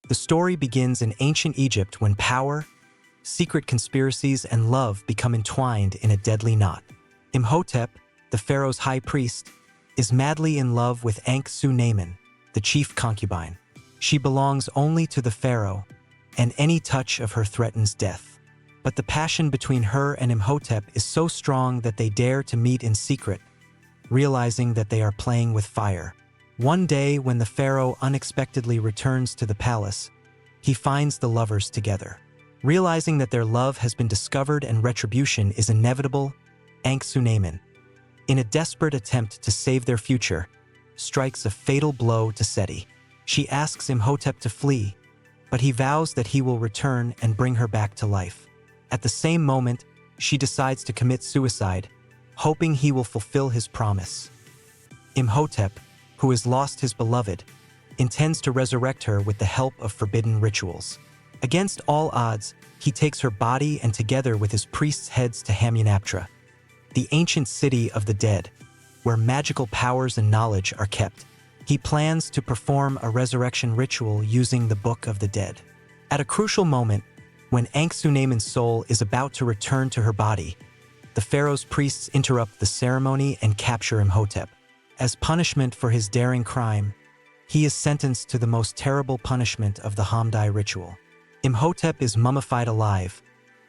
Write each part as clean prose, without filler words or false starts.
The story begins in ancient Egypt when power, secret conspiracies, and love become entwined in a deadly knot. Imhotep, the pharaoh's high priest, is madly in love with Ankh-Su-Namun, the chief concubine. She belongs only to the pharaoh, and any touch of her threatens death. But the passion between her and Imhotep is so strong that they dare to meet in secret, realizing that they are playing with fire. One day, when the pharaoh unexpectedly returns to the palace, he finds the lovers together. Realizing that their love has been discovered and retribution is inevitable, Ankh-Su-Namun, in a desperate attempt to save their future, strikes a fatal blow to Seti. She asks Imhotep to flee, but he vows that he will return and bring her back to life. At the same moment, she decides to commit suicide, hoping he will fulfill his promise. Imhotep, who has lost his beloved, intends to resurrect her with the help of forbidden rituals. Against all odds, he takes her body and together with his priests heads to Hamunaptra, the ancient city of the dead, where magical powers and knowledge are kept. He plans to perform a resurrection ritual using the Book of the Dead. At a crucial moment, when Ankh-Su-Namun's soul is about to return to her body, the pharaoh's priests interrupt the ceremony and capture Imhotep. As punishment for his daring crime, he is sentenced to the most terrible punishment of the Hamdai ritual. Imhotep is mummified alive,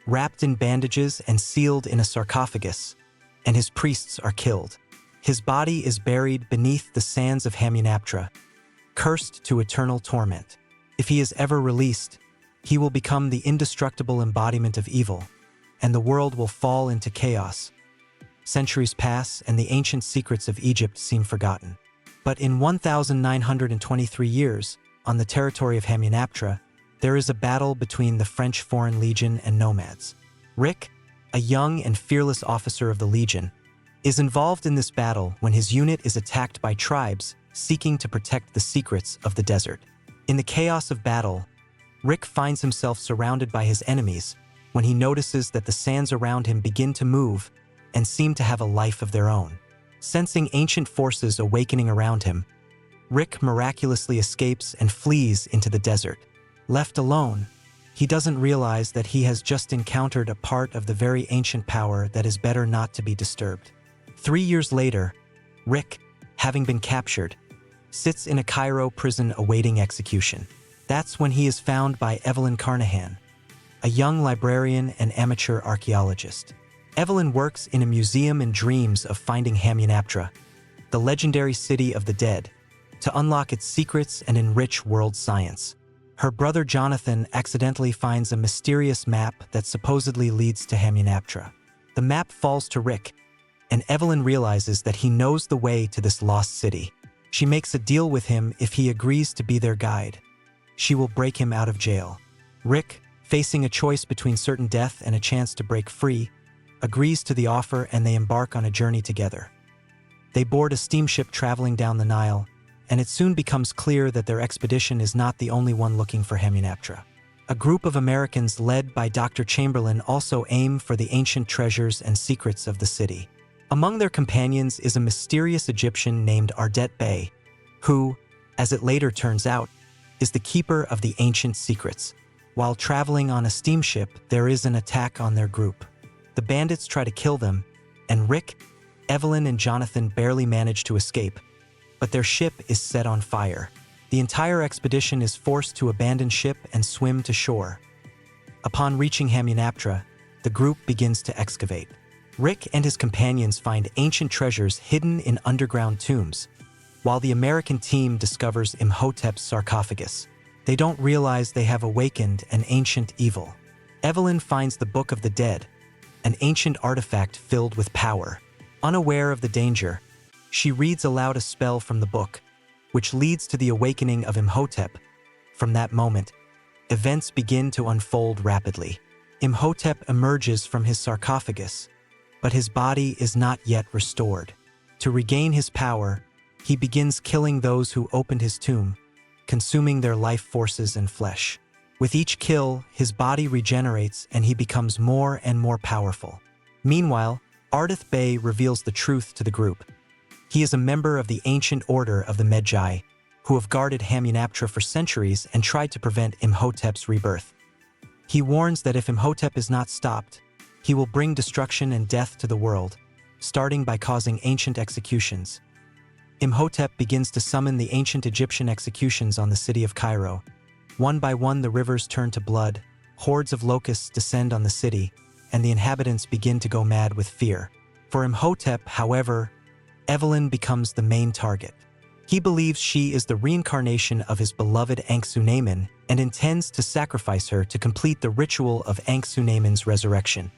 wrapped in bandages and sealed in a sarcophagus, and his priests are killed. His body is buried beneath the sands of Hamunaptra, cursed to eternal torment. If he is ever released, he will become the indestructible embodiment of evil, and the world will fall into chaos. Centuries pass, and the ancient secrets of Egypt seem forgotten. But in 1,923 years, on the territory of Hamunaptra, there is a battle between the French Foreign Legion and nomads. Rick, a young and fearless officer of the Legion, is involved in this battle when his unit is attacked by tribes seeking to protect the secrets of the desert. In the chaos of battle, Rick finds himself surrounded by his enemies when he notices that the sands around him begin to move and seem to have a life of their own. Sensing ancient forces awakening around him, Rick miraculously escapes and flees into the desert. Left alone, he doesn't realize that he has just encountered a part of the very ancient power that is better not to be disturbed. 3 years later, Rick, having been captured, sits in a Cairo prison awaiting execution. That's when he is found by Evelyn Carnahan, a young librarian and amateur archaeologist. Evelyn works in a museum and dreams of finding Hamunaptra, the legendary city of the dead, to unlock its secrets and enrich world science. Her brother Jonathan accidentally finds a mysterious map that supposedly leads to Hamunaptra. The map falls to Rick, and Evelyn realizes that he knows the way to this lost city. She makes a deal with him if he agrees to be their guide. She will break him out of jail. Rick, facing a choice between certain death and a chance to break free, agrees to the offer, and they embark on a journey together. They board a steamship traveling down the Nile, and it soon becomes clear that their expedition is not the only one looking for Hamunaptra. A group of Americans led by Dr. Chamberlain also aim for the ancient treasures and secrets of the city. Among their companions is a mysterious Egyptian named Ardet Bey, who, as it later turns out, is the keeper of the ancient secrets. While traveling on a steamship, there is an attack on their group. The bandits try to kill them, and Rick, Evelyn, and Jonathan barely manage to escape, but their ship is set on fire. The entire expedition is forced to abandon ship and swim to shore. Upon reaching Hamunaptra, the group begins to excavate. Rick and his companions find ancient treasures hidden in underground tombs, while the American team discovers Imhotep's sarcophagus. They don't realize they have awakened an ancient evil. Evelyn finds the Book of the Dead, an ancient artifact filled with power. Unaware of the danger, she reads aloud a spell from the book, which leads to the awakening of Imhotep. From that moment, events begin to unfold rapidly. Imhotep emerges from his sarcophagus, but his body is not yet restored. To regain his power, he begins killing those who opened his tomb, consuming their life forces and flesh. With each kill, his body regenerates and he becomes more and more powerful. Meanwhile, Ardet Bey reveals the truth to the group. He is a member of the ancient order of the Medjai, who have guarded Hamunaptra for centuries and tried to prevent Imhotep's rebirth. He warns that if Imhotep is not stopped, he will bring destruction and death to the world, starting by causing ancient executions. Imhotep begins to summon the ancient Egyptian executions on the city of Cairo. One by one the rivers turn to blood, hordes of locusts descend on the city, and the inhabitants begin to go mad with fear. For Imhotep, however, Evelyn becomes the main target. He believes she is the reincarnation of his beloved Anxunamun and intends to sacrifice her to complete the ritual of Anxunamun's resurrection.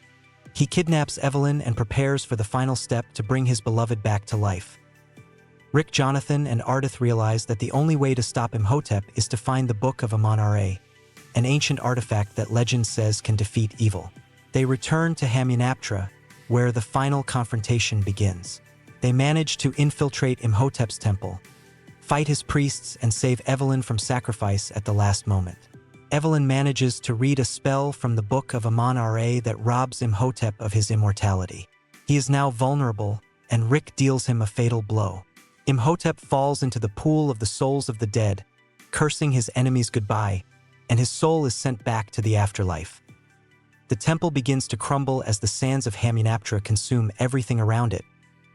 He kidnaps Evelyn and prepares for the final step to bring his beloved back to life. Rick, Jonathan, and Ardith realize that the only way to stop Imhotep is to find the Book of Amon-Ra, an ancient artifact that legend says can defeat evil. They return to Hamunaptra, where the final confrontation begins. They manage to infiltrate Imhotep's temple, fight his priests, and save Evelyn from sacrifice at the last moment. Evelyn manages to read a spell from the Book of Amon-Ra that robs Imhotep of his immortality. He is now vulnerable, and Rick deals him a fatal blow. Imhotep falls into the pool of the souls of the dead, cursing his enemies goodbye, and his soul is sent back to the afterlife. The temple begins to crumble as the sands of Hamunaptra consume everything around it,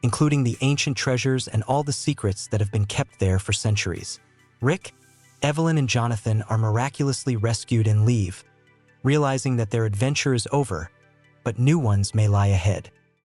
including the ancient treasures and all the secrets that have been kept there for centuries. Rick, Evelyn, and Jonathan are miraculously rescued and leave, realizing that their adventure is over, but new ones may lie ahead.